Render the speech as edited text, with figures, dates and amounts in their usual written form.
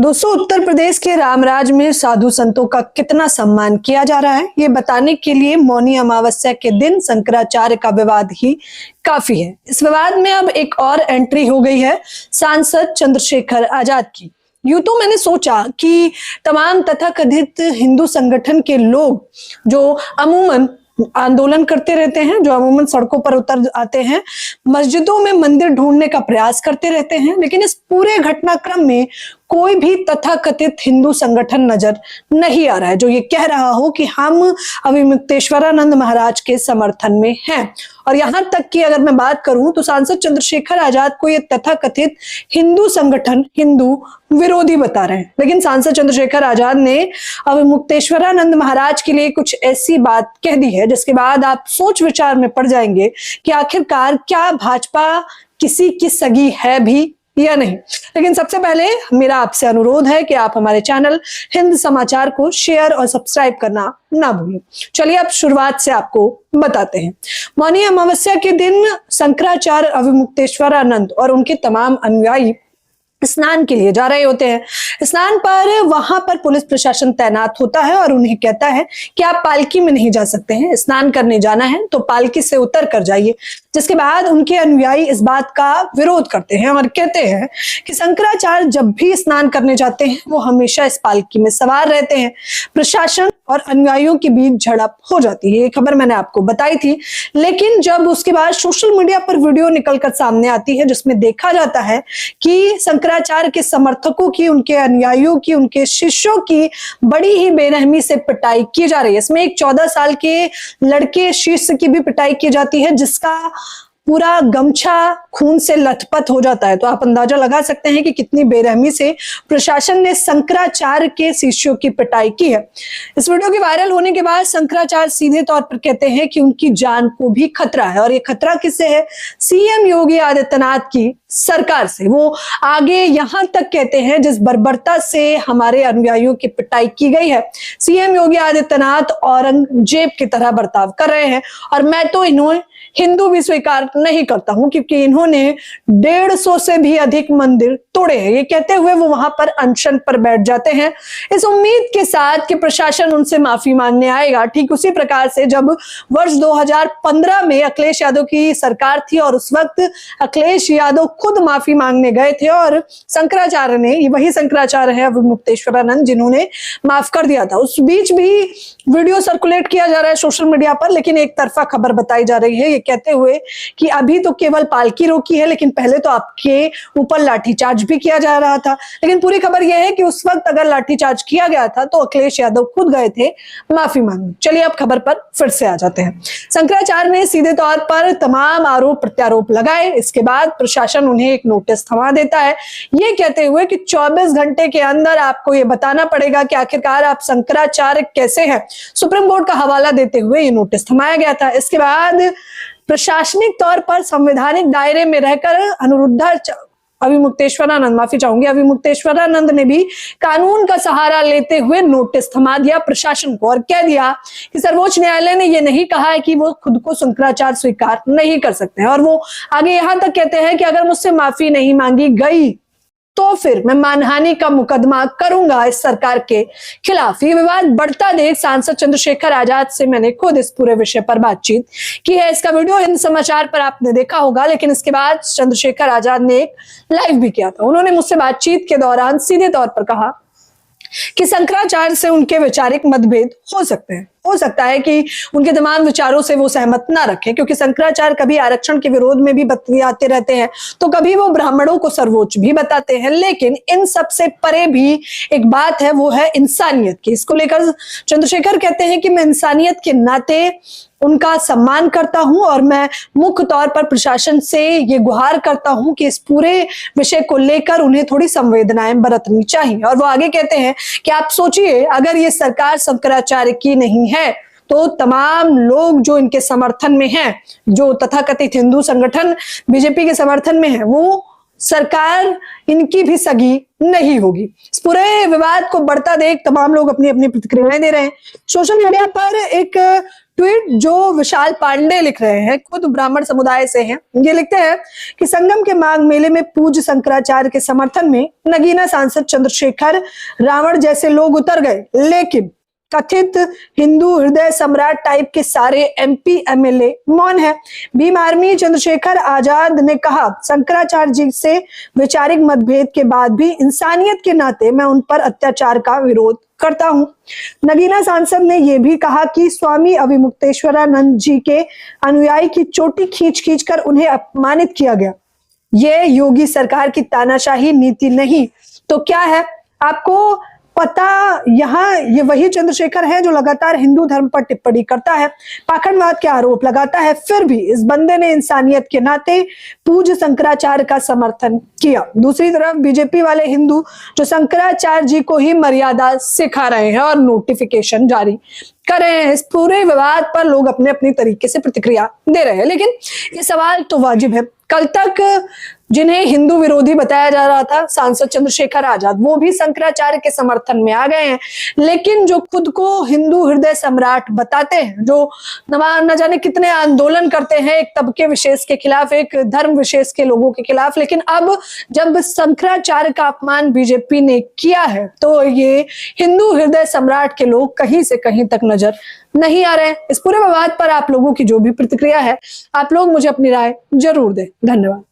दोस्तों, उत्तर प्रदेश के रामराज में साधु संतों का कितना सम्मान किया जा रहा है, ये बताने के लिए मौनी अमावस्या के दिन शंकराचार्य का विवाद ही काफी है। इस विवाद में अब एक और एंट्री हो गई है सांसद चंद्रशेखर आजाद की। यूं तो मैंने सोचा कि तमाम तथाकथित हिंदू संगठन के लोग जो अमूमन आंदोलन करते रहते हैं, जो अमूमन सड़कों पर उतर आते हैं, मस्जिदों में मंदिर ढूंढने का प्रयास करते रहते हैं, लेकिन इस पूरे घटनाक्रम में कोई भी तथाकथित हिंदू संगठन नजर नहीं आ रहा है जो ये कह रहा हो कि हम अविमुक्तेश्वरानंद महाराज के समर्थन में हैं। और यहां तक कि अगर मैं बात करूं तो सांसद चंद्रशेखर आजाद को ये तथाकथित हिंदू संगठन हिंदू विरोधी बता रहे हैं। लेकिन सांसद चंद्रशेखर आजाद ने अविमुक्तेश्वरानंद महाराज के लिए कुछ ऐसी बात कह दी है जिसके बाद आप सोच विचार में पड़ जाएंगे कि आखिरकार क्या भाजपा किसी की सगी है भी या नहीं। लेकिन सबसे पहले मेरा आपसे अनुरोध है कि आप हमारे चैनल हिंद समाचार को शेयर और सब्सक्राइब करना ना भूलें। चलिए अब शुरुआत से आपको बताते हैं। मौनी अमावस्या के दिन शंकराचार्य अविमुक्तेश्वरानंद और उनके तमाम अनुयायी स्नान के लिए जा रहे होते हैं। स्नान पर वहां पर पुलिस प्रशासन तैनात होता है और उन्हें कहता है कि आप पालकी में नहीं जा सकते हैं, स्नान करने जाना है तो पालकी से उतर कर जाइए। जिसके बाद उनके अनुयायी इस बात का विरोध करते हैं और कहते हैं कि शंकराचार्य जब भी स्नान करने जाते हैं वो हमेशा इस पालकी में सवार रहते हैं। प्रशासन और अनुयायियों के बीच झड़प हो जाती है, ये खबर मैंने आपको बताई थी। लेकिन जब उसके बाद सोशल मीडिया पर वीडियो निकलकर सामने आती है जिसमें देखा जाता है कि शंकराचार्य के समर्थकों की, उनके अनुयायियों की, उनके शिष्यों की बड़ी ही बेरहमी से पिटाई की जा रही है। इसमें एक 14 साल के लड़के शिष्य की भी पिटाई की जाती है जिसका पूरा गमछा खून से लथपथ हो जाता है। तो आप अंदाजा लगा सकते हैं कि कितनी बेरहमी से प्रशासन ने शंकराचार्य के शिष्यों की पिटाई की है। इस वीडियो के वायरल होने के बाद शंकराचार्य सीधे तौर पर कहते हैं कि उनकी जान को भी खतरा है। और ये खतरा किससे है? सीएम योगी आदित्यनाथ की सरकार से। वो आगे यहां तक कहते हैं जिस बर्बरता से हमारे अनुयायियों की पिटाई की गई है, सीएम योगी आदित्यनाथ औरंगजेब की तरह बर्ताव कर रहे हैं। और मैं तो इन्होंने हिंदू भी स्वीकार नहीं करता हूं क्योंकि इन्होंने 150 से भी अधिक मंदिर तोड़े हैं। ये कहते हुए वो वहां पर अनशन पर बैठ जाते हैं इस उम्मीद के साथ कि प्रशासन उनसे माफी मांगने आएगा। ठीक उसी प्रकार से जब वर्ष 2015 में अखिलेश यादव की सरकार थी और उस वक्त अखिलेश यादव खुद माफी मांगने गए थे और शंकराचार्य ने, ये वही शंकराचार्य है अविमुक्तेश्वरानंद जिन्होंने माफ कर दिया था। उस बीच भी वीडियो सर्कुलेट किया जा रहा है सोशल मीडिया पर, लेकिन एक तरफा खबर बताई जा रही है ये कहते हुए कि अभी तो केवल पालकी रोकी है लेकिन पहले तो आपके ऊपर लाठीचार्ज भी किया जा रहा था। लेकिन पूरी खबर यह है कि उस वक्त अगर लाठीचार्ज किया गया था तो अखिलेश यादव खुद गए थे माफी मांगने। चलिए अब खबर पर फिर से आ जाते हैं। शंकराचार्य ने सीधे तौर पर तमाम आरोप प्रत्यारोप लगाए। इसके बाद प्रशासन उन्हें एक नोटिस थमा देता है ये कहते हुए कि 24 घंटे के अंदर आपको ये बताना पड़ेगा कि आखिरकार आप शंकराचार्य कैसे हैं। सुप्रीम कोर्ट का हवाला देते हुए ये नोटिस थमाया गया था। इसके बाद प्रशासनिक तौर पर संवैधानिक दायरे में रहकर अविमुक्तेश्वरानंद ने भी कानून का सहारा लेते हुए नोटिस थमा दिया प्रशासन को और कह दिया कि सर्वोच्च न्यायालय ने ये नहीं कहा है कि वो खुद को शंकराचार्य स्वीकार नहीं कर सकते हैं। और वो आगे यहां तक कहते हैं कि अगर मुझसे माफी नहीं मांगी गई तो फिर मैं मानहानि का मुकदमा करूंगा इस सरकार के खिलाफ। ये विवाद बढ़ता देख सांसद चंद्रशेखर आजाद से मैंने खुद इस पूरे विषय पर बातचीत की है। इसका वीडियो हिंद समाचार पर आपने देखा होगा। लेकिन इसके बाद चंद्रशेखर आजाद ने एक लाइव भी किया था। उन्होंने मुझसे बातचीत के दौरान सीधे तौर पर कहा कि शंकराचार्य से उनके वैचारिक मतभेद हो सकते हैं। हो सकता है कि उनके तमाम विचारों से वो सहमत ना रखें क्योंकि शंकराचार्य कभी आरक्षण के विरोध में भी बतियाते रहते हैं तो कभी वो ब्राह्मणों को सर्वोच्च भी बताते हैं। लेकिन इन सब से परे भी एक बात है, वो है इंसानियत की। इसको लेकर चंद्रशेखर कहते हैं कि मैं इंसानियत के नाते उनका सम्मान करता हूं और मैं मुख्य तौर पर प्रशासन से ये गुहार करता हूं कि इस पूरे विषय को लेकर उन्हें थोड़ी संवेदनाएं बरतनी चाहिए। और वो आगे कहते हैं कि आप सोचिए अगर ये सरकार शंकराचार्य की नहीं है तो तमाम लोग जो इनके समर्थन में हैं, जो तथाकथित हिंदू संगठन बीजेपी के समर्थन में है, वो सरकार इनकी भी सगी नहीं होगी। इस पूरे विवाद को बढ़ता देख तमाम लोग अपनी अपनी प्रतिक्रियाएं दे रहे हैं। सोशल मीडिया पर एक ट्वीट जो विशाल पांडे लिख रहे हैं, खुद ब्राह्मण समुदाय से हैं, ये लिखते हैं कि संगम के माघ मेले में पूज्य शंकराचार्य के समर्थन में नगीना सांसद चंद्रशेखर रावण जैसे लोग उतर गए, लेकिन कथित हिंदू हृदय सम्राट टाइप के सारे एमपी एमएलए मौन है। भीम आर्मी चंद्रशेखर आजाद ने कहा, शंकराचार्य जी से वैचारिक मतभेद के बाद भी इंसानियत के नाते मैं उन पर अत्याचार का विरोध करता हूं। नगीना सांसद ने यह भी कहा कि स्वामी अविमुक्तेश्वरानंद जी के अनुयायी की चोटी खींच कर उन्हें अपमानित किया गया। ये योगी सरकार की तानाशाही नीति नहीं तो क्या है? आपको पता, यहाँ ये वही चंद्रशेखर है जो लगातार हिंदू धर्म पर टिप्पणी करता है, पाखंडवाद के आरोप लगाता है, फिर भी इस बंदे ने इंसानियत के नाते पूज्य शंकराचार्य का समर्थन किया। दूसरी तरफ बीजेपी वाले हिंदू जो शंकराचार्य जी को ही मर्यादा सिखा रहे हैं और नोटिफिकेशन जारी कर रहे हैं। इस पूरे विवाद पर लोग अपने अपने तरीके से प्रतिक्रिया दे रहे हैं, लेकिन ये सवाल तो वाजिब है। कल तक जिन्हें हिंदू विरोधी बताया जा रहा था, सांसद चंद्रशेखर आजाद, वो भी शंकराचार्य के समर्थन में आ गए हैं। लेकिन जो खुद को हिंदू हृदय सम्राट बताते हैं, जो न जाने कितने आंदोलन करते हैं एक तबके विशेष के खिलाफ, एक धर्म विशेष के लोगों के खिलाफ, लेकिन अब जब शंकराचार्य का अपमान बीजेपी ने किया है तो ये हिंदू हृदय सम्राट के लोग कहीं से कहीं तक नजर नहीं आ रहे हैं। इस पूरे विवाद पर आप लोगों की जो भी प्रतिक्रिया है, आप लोग मुझे अपनी राय जरूर दें। धन्यवाद।